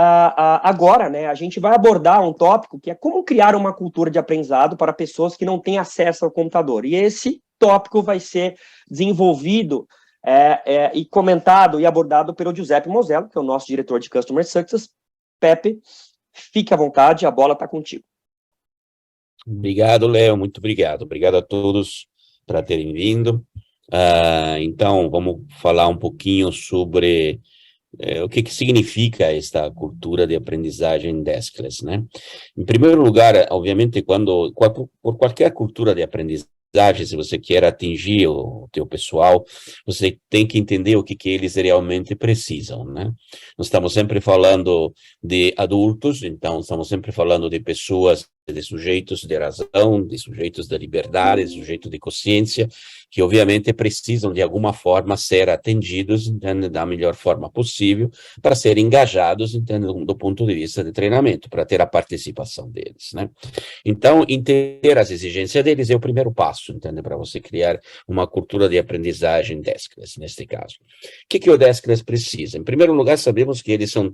agora, né, a gente vai abordar um tópico que é como criar uma cultura de aprendizado para pessoas que não têm acesso ao computador. E esse tópico vai ser desenvolvido e comentado e abordado pelo Giuseppe Mosello, que é o nosso diretor de Customer Success. Pepe, fique à vontade, a bola está contigo. Obrigado, Léo, muito obrigado. Obrigado a todos por terem vindo. Então, vamos falar um pouquinho sobre o que significa esta cultura de aprendizagem deskless, né? Em primeiro lugar, obviamente, por qualquer cultura de aprendizagem, se você quer atingir o teu pessoal, você tem que entender o que eles realmente precisam, né? Nós estamos sempre falando de adultos, então estamos sempre falando de pessoas, de sujeitos de razão, de sujeitos da liberdade, de sujeitos de consciência, que obviamente precisam de alguma forma ser atendidos, entende, da melhor forma possível, para serem engajados, entende, do ponto de vista de treinamento, para ter a participação deles, né? Então, entender as exigências deles é o primeiro passo, entende, para você criar uma cultura de aprendizagem deskless, neste caso. O que o deskless precisa? Em primeiro lugar, sabemos que eles são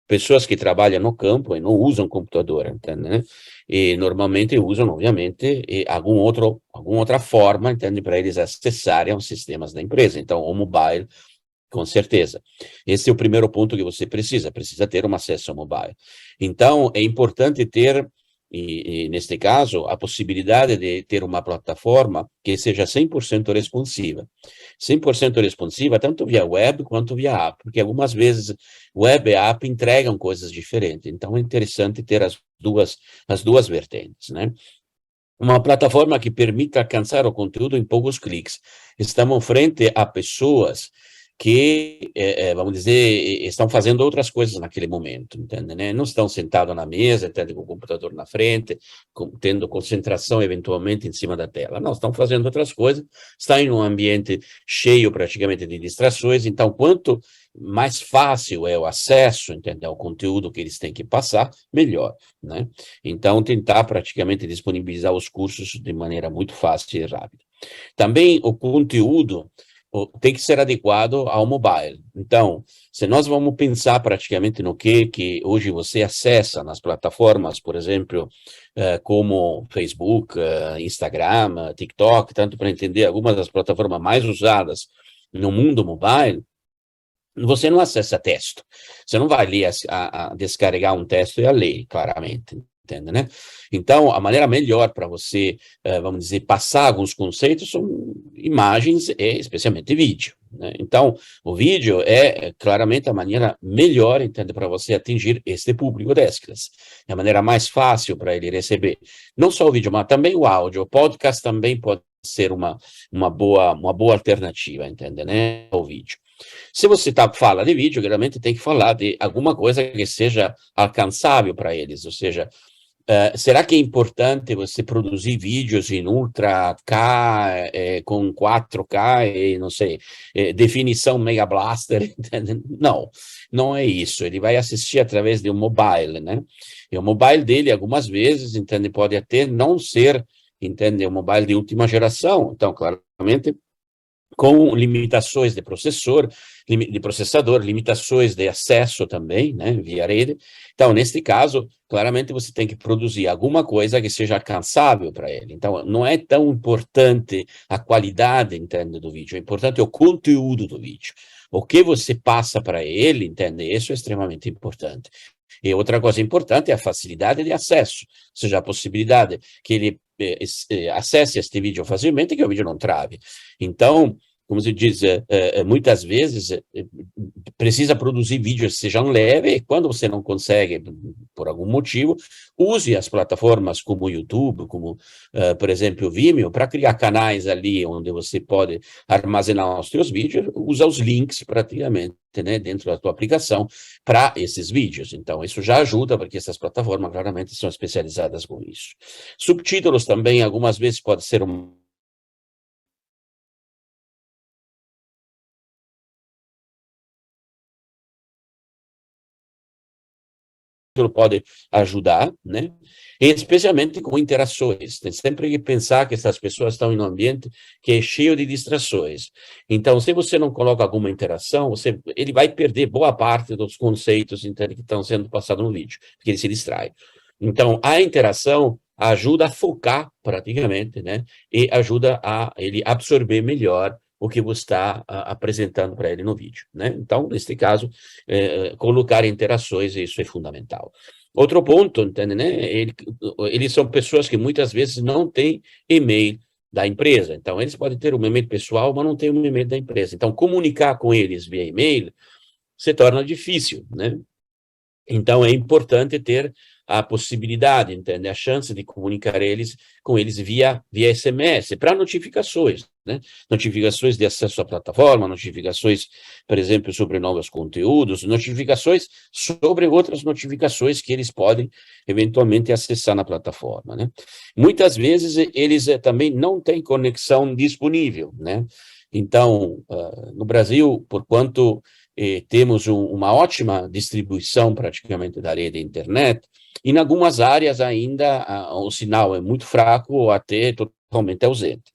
pessoas que trabalham no campo e não usam computador, entende, né? E normalmente usam, obviamente, alguma outra forma, entende, para eles acessarem os sistemas da empresa. Então, o mobile, com certeza. Esse é o primeiro ponto que você precisa ter um acesso ao mobile. Então, é importante ter, neste caso, a possibilidade de ter uma plataforma que seja 100% responsiva. 100% responsiva, tanto via web quanto via app, porque algumas vezes web e app entregam coisas diferentes. Então, é interessante ter as duas vertentes, né? Uma plataforma que permita alcançar o conteúdo em poucos cliques. Estamos frente a pessoas que, vamos dizer, estão fazendo outras coisas naquele momento, entende, né? Não estão sentados na mesa, entende, com o computador na frente, tendo concentração eventualmente em cima da tela. Não, estão fazendo outras coisas, estão em um ambiente cheio praticamente de distrações, então quanto mais fácil é o acesso, entende, ao conteúdo que eles têm que passar, melhor, né? Então, tentar praticamente disponibilizar os cursos de maneira muito fácil e rápida. Também o conteúdo tem que ser adequado ao mobile. Então, se nós vamos pensar praticamente no que hoje você acessa nas plataformas, por exemplo, como Facebook, Instagram, TikTok, tanto para entender algumas das plataformas mais usadas no mundo mobile, você não acessa texto. Você não vai ali a descarregar um texto e a ler, claramente. Entende, né? Então, a maneira melhor para você, vamos dizer, passar alguns conceitos são imagens e especialmente vídeo, né? Então, o vídeo é claramente a maneira melhor, entende, para você atingir este público desclas. É a maneira mais fácil para ele receber. Não só o vídeo, mas também o áudio. O podcast também pode ser uma boa alternativa, entende, né? O vídeo. Se você fala de vídeo, geralmente tem que falar de alguma coisa que seja alcançável para eles, ou seja, será que é importante você produzir vídeos em Ultra K, com 4K e, não sei, definição Mega Blaster? Não, não é isso. Ele vai assistir através de um mobile, né? E o mobile dele, algumas vezes, entende, pode até não ser, entende, um mobile de última geração. Então, claramente, com limitações de processador, limitações de acesso também, né, via rede. Então, neste caso, claramente você tem que produzir alguma coisa que seja alcançável para ele. Então, não é tão importante a qualidade, entende, do vídeo, é importante o conteúdo do vídeo. O que você passa para ele, entende, isso é extremamente importante. E outra coisa importante é a facilidade de acesso, ou seja, a possibilidade que ele acesse este vídeo facilmente e que o vídeo não trave. Então, como se diz, muitas vezes precisa produzir vídeos que sejam leves, e quando você não consegue, por algum motivo, use as plataformas como o YouTube, como, por exemplo, o Vimeo, para criar canais ali onde você pode armazenar os seus vídeos, usa os links praticamente, né, dentro da tua aplicação para esses vídeos. Então, isso já ajuda, porque essas plataformas claramente são especializadas com isso. Subtítulos também, algumas vezes, pode ser pode ajudar, né? E especialmente com interações. Tem sempre que pensar que essas pessoas estão em um ambiente que é cheio de distrações. Então, se você não coloca alguma interação, ele vai perder boa parte dos conceitos, entende, que estão sendo passados no vídeo, porque ele se distrai. Então, a interação ajuda a focar praticamente, né? E ajuda a ele absorver melhor o que você está apresentando para ele no vídeo, né? Então, neste caso, colocar interações, isso é fundamental. Outro ponto, entende, né? Eles são pessoas que muitas vezes não têm e-mail da empresa. Então, eles podem ter um e-mail pessoal, mas não tem um e-mail da empresa. Então, comunicar com eles via e-mail se torna difícil, né? Então, é importante ter a possibilidade, entende? A chance de comunicar com eles via SMS, para notificações, né? Notificações de acesso à plataforma, notificações, por exemplo, sobre novos conteúdos, notificações sobre outras notificações que eles podem, eventualmente, acessar na plataforma, né? Muitas vezes, eles também não têm conexão disponível, né? Então, no Brasil, por quanto temos uma ótima distribuição praticamente da rede internet, e em algumas áreas ainda o sinal é muito fraco ou até totalmente ausente.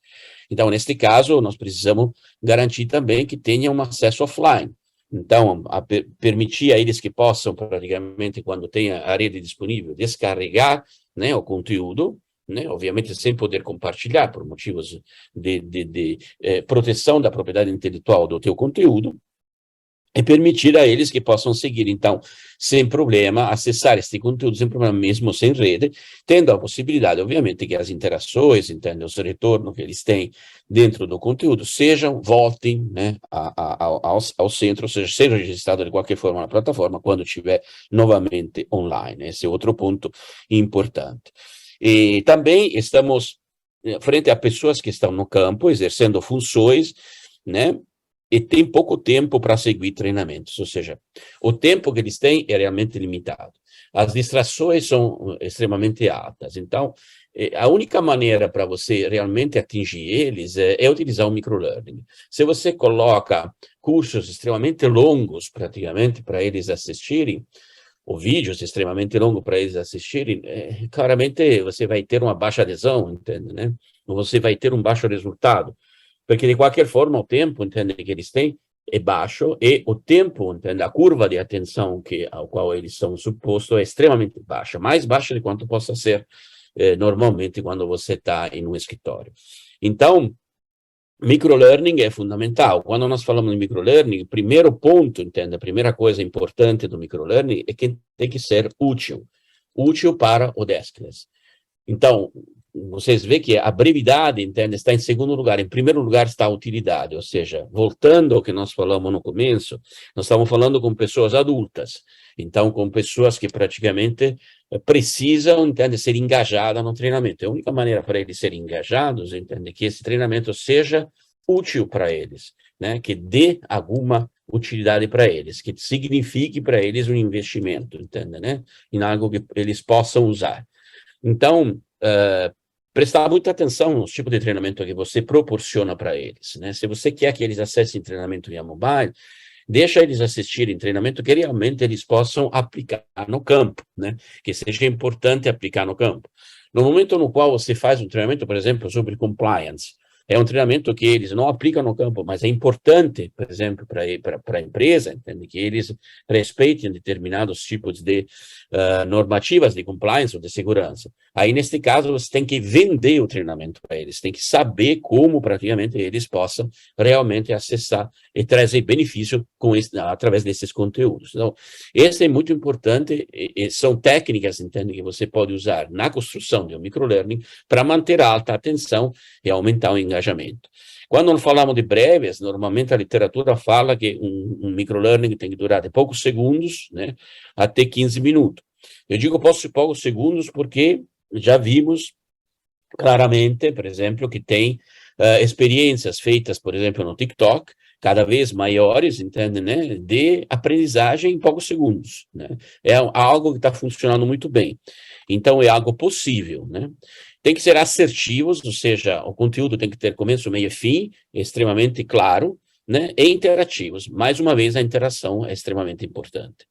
Então, neste caso, nós precisamos garantir também que tenha um acesso offline. Então, permitir a eles que possam, praticamente, quando tenha a rede disponível, descarregar, né, o conteúdo, né, obviamente sem poder compartilhar por motivos de proteção da propriedade intelectual do teu conteúdo, e permitir a eles que possam seguir, então, sem problema, acessar este conteúdo sem problema, mesmo sem rede, tendo a possibilidade, obviamente, que as interações, entende, os retornos que eles têm dentro do conteúdo voltem, né, ao centro, ou seja registrado de qualquer forma na plataforma quando estiver novamente online. Esse é outro ponto importante. E também estamos frente a pessoas que estão no campo, exercendo funções, né, e tem pouco tempo para seguir treinamentos, ou seja, o tempo que eles têm é realmente limitado. As distrações são extremamente altas, então, a única maneira para você realmente atingir eles é utilizar o microlearning. Se você coloca cursos extremamente longos, praticamente, para eles assistirem, ou vídeos extremamente longos para eles assistirem, claramente você vai ter uma baixa adesão, entende, né? Ou você vai ter um baixo resultado. Porque, de qualquer forma, o tempo, entende, que eles têm é baixo, e o tempo, entende, a curva de atenção ao qual eles são supostos é extremamente baixa, mais baixa de quanto possa ser normalmente quando você está em um escritório. Então, microlearning é fundamental. Quando nós falamos de microlearning, o primeiro ponto, entende, a primeira coisa importante do microlearning é que tem que ser útil para o deskless. Então, vocês veem que a brevidade, entende, está em segundo lugar. Em primeiro lugar está a utilidade, ou seja, voltando ao que nós falamos no começo, nós estamos falando com pessoas adultas, então com pessoas que praticamente precisam, entende, ser engajadas no treinamento. A única maneira para eles serem engajados, entende, que esse treinamento seja útil para eles, né, que dê alguma utilidade para eles, que signifique para eles um investimento, entende, né, em algo que eles possam usar. Então, prestar muita atenção no tipo de treinamento que você proporciona para eles, né? Se você quer que eles acessem treinamento via mobile, deixa eles assistirem treinamento que realmente eles possam aplicar no campo, né? Que seja importante aplicar no campo. No momento no qual você faz um treinamento, por exemplo, sobre compliance, é um treinamento que eles não aplicam no campo, mas é importante, por exemplo, para a empresa, entende? Que eles respeitem determinados tipos de normativas de compliance ou de segurança. Aí, neste caso, você tem que vender o treinamento para eles, tem que saber como, praticamente, eles possam realmente acessar e trazer benefício através desses conteúdos. Então, esse é muito importante, e são técnicas, entende, que você pode usar na construção de um microlearning para manter a alta atenção e aumentar o engajamento. Quando nós falamos de breves, normalmente a literatura fala que um microlearning tem que durar de poucos segundos, né, até 15 minutos. Eu digo poucos segundos porque já vimos claramente, por exemplo, que tem experiências feitas, por exemplo, no TikTok, cada vez maiores, entende, né, de aprendizagem em poucos segundos, né? É algo que está funcionando muito bem. Então, é algo possível, né? Tem que ser assertivos, ou seja, o conteúdo tem que ter começo, meio e fim, extremamente claro, né, e interativos. Mais uma vez, a interação é extremamente importante.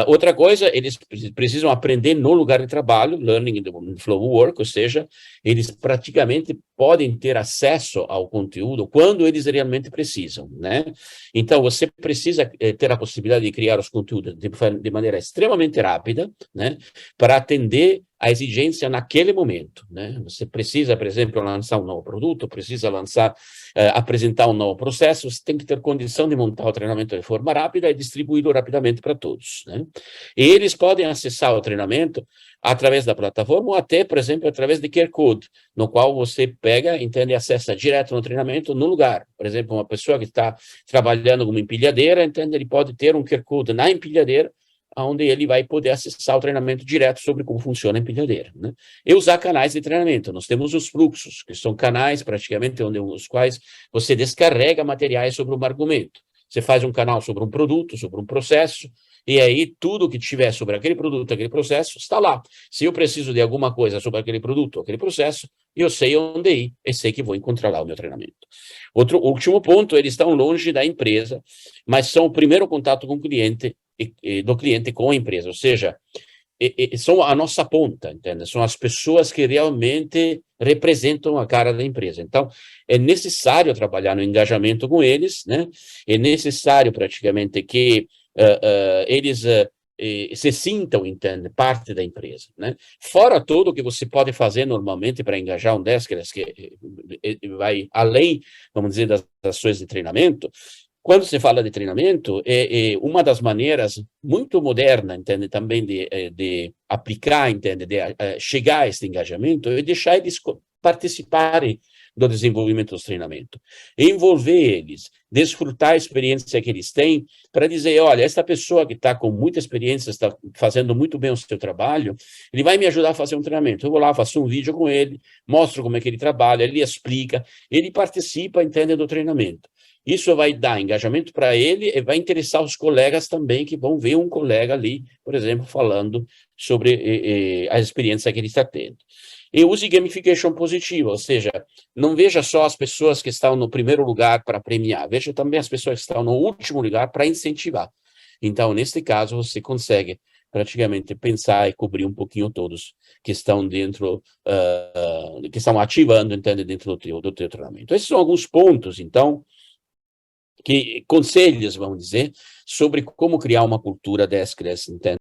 Outra coisa, eles precisam aprender no lugar de trabalho, learning in the flow of work, ou seja, eles praticamente podem ter acesso ao conteúdo quando eles realmente precisam, né? Então, você precisa ter a possibilidade de criar os conteúdos de maneira extremamente rápida, né, para atender a exigência naquele momento, né? Você precisa, por exemplo, lançar um novo produto, precisa apresentar um novo processo, você tem que ter condição de montar o treinamento de forma rápida e distribuí-lo rapidamente para todos, né? E eles podem acessar o treinamento através da plataforma ou até, por exemplo, através de QR Code, no qual você pega, entende, e acessa direto no treinamento no lugar. Por exemplo, uma pessoa que está trabalhando como empilhadeira, entende, ele pode ter um QR Code na empilhadeira, onde ele vai poder acessar o treinamento direto sobre como funciona a empilhadeira, né? E usar canais de treinamento. Nós temos os fluxos, que são canais praticamente os quais você descarrega materiais sobre um argumento. Você faz um canal sobre um produto, sobre um processo, e aí tudo que tiver sobre aquele produto, aquele processo, está lá. Se eu preciso de alguma coisa sobre aquele produto, aquele processo, eu sei onde ir, e sei que vou encontrar lá o meu treinamento. Outro último ponto, eles estão longe da empresa, mas são o primeiro contato com o cliente, do cliente com a empresa, ou seja, são a nossa ponta, entende? São as pessoas que realmente representam a cara da empresa. Então, é necessário trabalhar no engajamento com eles, né? É necessário praticamente que eles se sintam, entende, parte da empresa, né? Fora tudo o que você pode fazer normalmente para engajar um Deskers, que vai além, vamos dizer, das ações de treinamento. Quando se fala de treinamento, uma das maneiras muito moderna, entende, também de aplicar, entende, de chegar a este engajamento, é deixar eles participarem do desenvolvimento dos treinamentos, envolver eles, desfrutar a experiência que eles têm, para dizer, olha, esta pessoa que está com muita experiência, está fazendo muito bem o seu trabalho, ele vai me ajudar a fazer um treinamento. Eu vou lá, faço um vídeo com ele, mostro como é que ele trabalha, ele explica, ele participa, entende, do treinamento. Isso vai dar engajamento para ele e vai interessar os colegas também, que vão ver um colega ali, por exemplo, falando sobre a experiência que ele está tendo. E use gamification positiva, ou seja, não veja só as pessoas que estão no primeiro lugar para premiar, veja também as pessoas que estão no último lugar para incentivar. Então, neste caso, você consegue praticamente pensar e cobrir um pouquinho todos que estão dentro, que estão ativando, entende, dentro do teu treinamento. Esses são alguns pontos, então, conselhos, vamos dizer, sobre como criar uma cultura Deskers, entende?